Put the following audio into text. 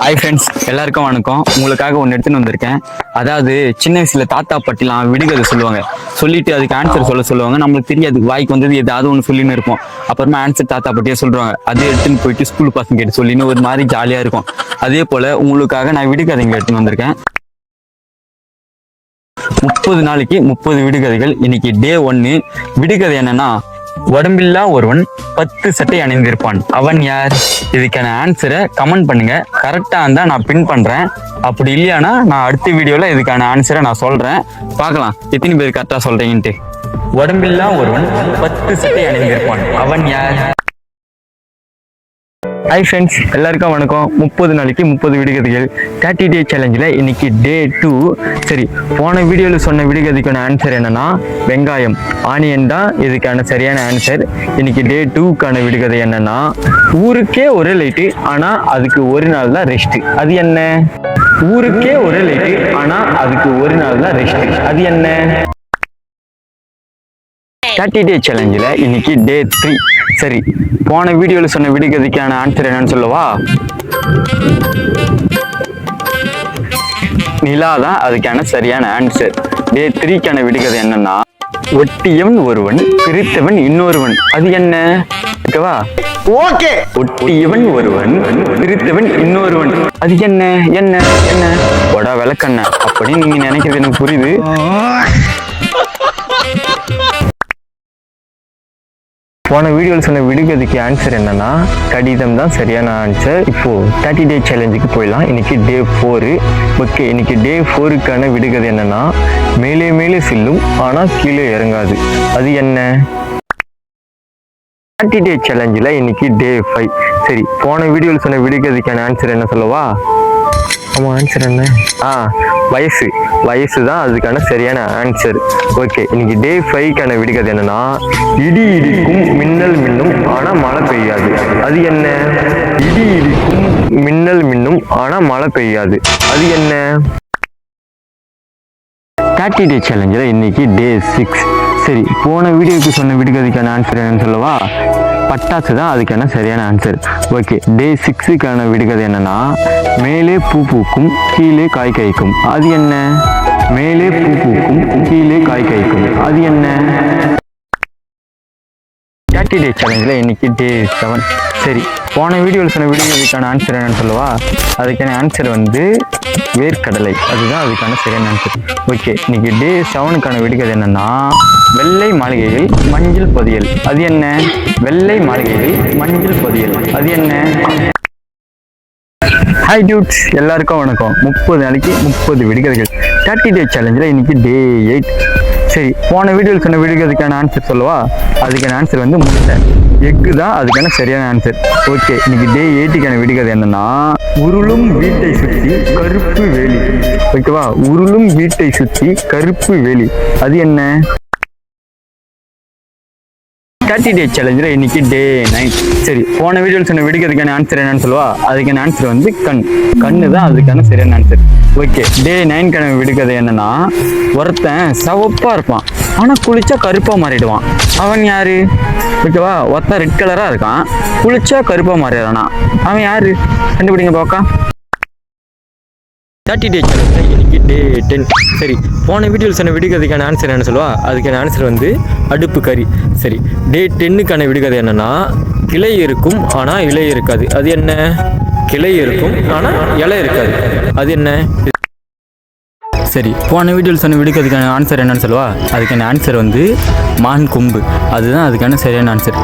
Hi friends, எல்லாருக்கும் வணக்கம். உங்களுக்காக ஒன்று எடுத்துன்னு வந்திருக்கேன். அதாவது சின்ன வயசுல தாத்தா பாட்டிலாம் விடுகதை சொல்லுவாங்க. சொல்லிட்டு அதுக்கு ஆன்சர் சொல்லுவாங்க. நம்மளுக்கு தெரியாது, வாய்க்கு வந்தது ஏதாவது ஒன்று சொல்லின்னு இருப்போம். அப்புறமா ஆன்சர் தாத்தா பாட்டியே சொல்றாங்க. அதை எடுத்துன்னு போயிட்டு ஸ்கூல் பசங்க கிட்ட சொல்லின்னு ஒரு மாதிரி ஜாலியா இருக்கும். அதே போல உங்களுக்காக நான் விடுகதைங்க எடுத்துன்னு வந்திருக்கேன். 30 நாளைக்கு 30 விடுகதைகள். இன்னைக்கு டே 1. விடுகதை என்னன்னா, உடம்பில்லா ஒருவன் 10 சட்டை அணிந்திருப்பான், அவன் யார்? இதுக்கான ஆன்சரை கமெண்ட் பண்ணுங்க. கரெக்டா இருந்தா நான் பின் பண்றேன், அப்படி இல்லையானா நான் அடுத்த வீடியோல இதுக்கான ஆன்சரை நான் சொல்றேன். பார்க்கலாம் எத்தனை பேர் கரெக்டா சொல்றீங்கன்ட்டு. உடம்பில்லா ஒருவன் 10 சட்டை அணிந்திருப்பான், அவன் யார்? ஹாய் ஃப்ரெண்ட்ஸ், எல்லாருக்கும் வணக்கம். 30 நாளைக்கு 30 விடுகதைகள் 30 டே சேலஞ்சில் இன்னைக்கு டே 2. சரி, போன வீடியோவில் சொன்ன விடுகதைக்கான ஆன்சர் என்னன்னா வெங்காயம், ஆனியன் தான் இதுக்கான சரியான ஆன்சர். இன்னைக்கு டே 2க்கான விடுகதை என்னன்னா, ஊருக்கே ஒரே லைட்டு ஆனா அதுக்கு ஒரு நாள் தான் ரெஸ்ட், அது என்ன? ஊருக்கே ஒரே லைட்டு ஆனா அதுக்கு ஒரு நாள் தான் ரெஸ்ட், அது என்ன? 30 டே சேலஞ்சில் இன்னைக்கு டே 3. சரி, போன வீடியோவில் சொன்ன விடுகதைக்கான ஆன்சர் என்னன்னு சொல்லவா? நிலா தான் அதுக்கான சரியான ஆன்சர். டே 3க்கான விடுகதை என்னன்னா, ஒட்டியவன் ஒருவன் பிரித்தவன் இன்னொருவன், அது என்ன? ஓகேவா? ஓகே. ஒட்டியவன் ஒருவன் பிரித்தவன் இன்னொருவன், அது என்ன? என்ன என்ன வடா விளக்கண்ண அப்படின்னு நீங்க நினைக்கிறது எனக்கு புரியுது. போன வீடியோவில் சொன்ன விடுகதைக்கு ஆன்சர் என்னன்னா கடிதம் தான் சரியான ஆன்சர். இப்போ 30 டே சேலஞ்சுக்கு போயிடலாம். இன்னைக்கு டே 4. ஓகே, இன்னைக்கு டே 4க்கான விடுகதை என்னன்னா, மேலே மேலே செல்லும் ஆனா கீழே இறங்காது, அது என்ன? 30 டே சேலஞ்சில் இன்னைக்கு டே 5. சரி, போன வீடியோவில் சொன்ன விடுகதைக்கான ஆன்சர் என்ன சொல்லவா? ஆமா, ஆன்சர் என்ன? வயசு தான் அதுக்கான சரியான ஆன்சர். ஓகே, இன்னைக்கு டே 5க்கான விடுகதை என்னன்னா, இடி இடிக்கும் மின்னல் மின்னும் ஆனா மழை பெய்யாது, அது என்ன? இடி இடிக்கும் மின்னல் மின்னும் ஆனா மழை பெய்யாது, அது என்ன? 30 டே சேலஞ்சில் இன்னைக்கு டே 6. சரி, போன வீடியோக்கு சொன்ன விடுகதைக்கான ஆன்சர் என்னன்னு சொல்லவா? பட்டாசு தான் அதுக்கான சரியான ஆன்சர். ஓகே, டே 6க்கான விடுகதை என்னன்னா, மேலே பூ பூக்கும் கீழே காய் காய்க்கும், அது என்ன? மேலே பூ பூக்கும் கீழே காய் காய்க்கும், அது என்ன? 30 டே சேலஞ்சில் இன்னைக்கு டே 7. சரி, போன வீடியோவில் சொன்ன விடுகதைக்கான ஆன்சர் என்னன்னு சொல்லவா? அதுக்கான ஆன்சர் வேர்க்கடலை, அதுதான் அதுக்கான சரியான ஆன்சர். ஓகே, இன்னைக்கு டே 7க்கான விடுகதை என்னன்னா, வெள்ளை மாளிகையில் மஞ்சள் பொதியல், அது என்ன? வெள்ளை மாளிகையில் மஞ்சள் பொதியல், அது என்ன? ஹாய் டியூட்ஸ், எல்லாருக்கும் வணக்கம். 30 நாளைக்கு 30 விடுகதைகள் 30 டே சேலஞ்சில் இன்னைக்கு டே 8. சரி, போன வீடியோவில் சொன்ன விடுகதைக்கான ஆன்சர் சொல்லவா? அதுக்கான ஆன்சர் முட்டை, எக்கு தான் அதுக்கான சரியான ஆன்சர். ஓகே, இன்னைக்கு டே 8க்கான விடுகதை என்னன்னா, உருளும் வீட்டை சுற்றி கருப்பு வேலி. ஓகேவா? உருளும் வீட்டை சுற்றி கருப்பு வேலி, அது என்ன? 30 டே சேலஞ்சில் இன்னைக்கு டே 9. சரி, போன வீடியோவில் சொன்ன விடுகதைக்கான ஆன்சர் என்னன்னு சொல்லவா? அதுக்கான ஆன்சர் கண்ணு தான் அதுக்கான சரியான ஆன்சர். ஓகே, டே 9க்கான விடுகதை என்னன்னா, ஒருத்தன் சவப்பா இருப்பான் ஆனா குளிச்சா கருப்பா மாறிடுவான், அவன் யாரு? ஓகேவா? ஒருத்தன் ரெட் கலரா இருக்கான், குளிச்சா கருப்பா மாறிடுறானா, அவன் யாரு? கண்டுபிடிங்க பாக்கா. 30 டே சேலஞ்சில் இன்னைக்கு டே 10. சரி, போன வீடியோவில் சொன்ன விடுகதைக்கான ஆன்சர் என்ன சொல்லுவா? அதுக்கான ஆன்சர் அடுப்பு கறி. சரி, டே 10க்கான விடுகதை என்னன்னா, கிளை இருக்கும் ஆனா இலை இருக்காது, அது என்ன? கிளை இருக்கும் ஆனா இலை இருக்காது, அது என்ன? சரி, போன வீடியோவில் சொன்ன விடுகதைக்கான ஆன்சர் என்னன்னு சொல்லுவா? அதுக்கான ஆன்சர் மான் கொம்பு, அதுதான் அதுக்கான சரியான ஆன்சர்.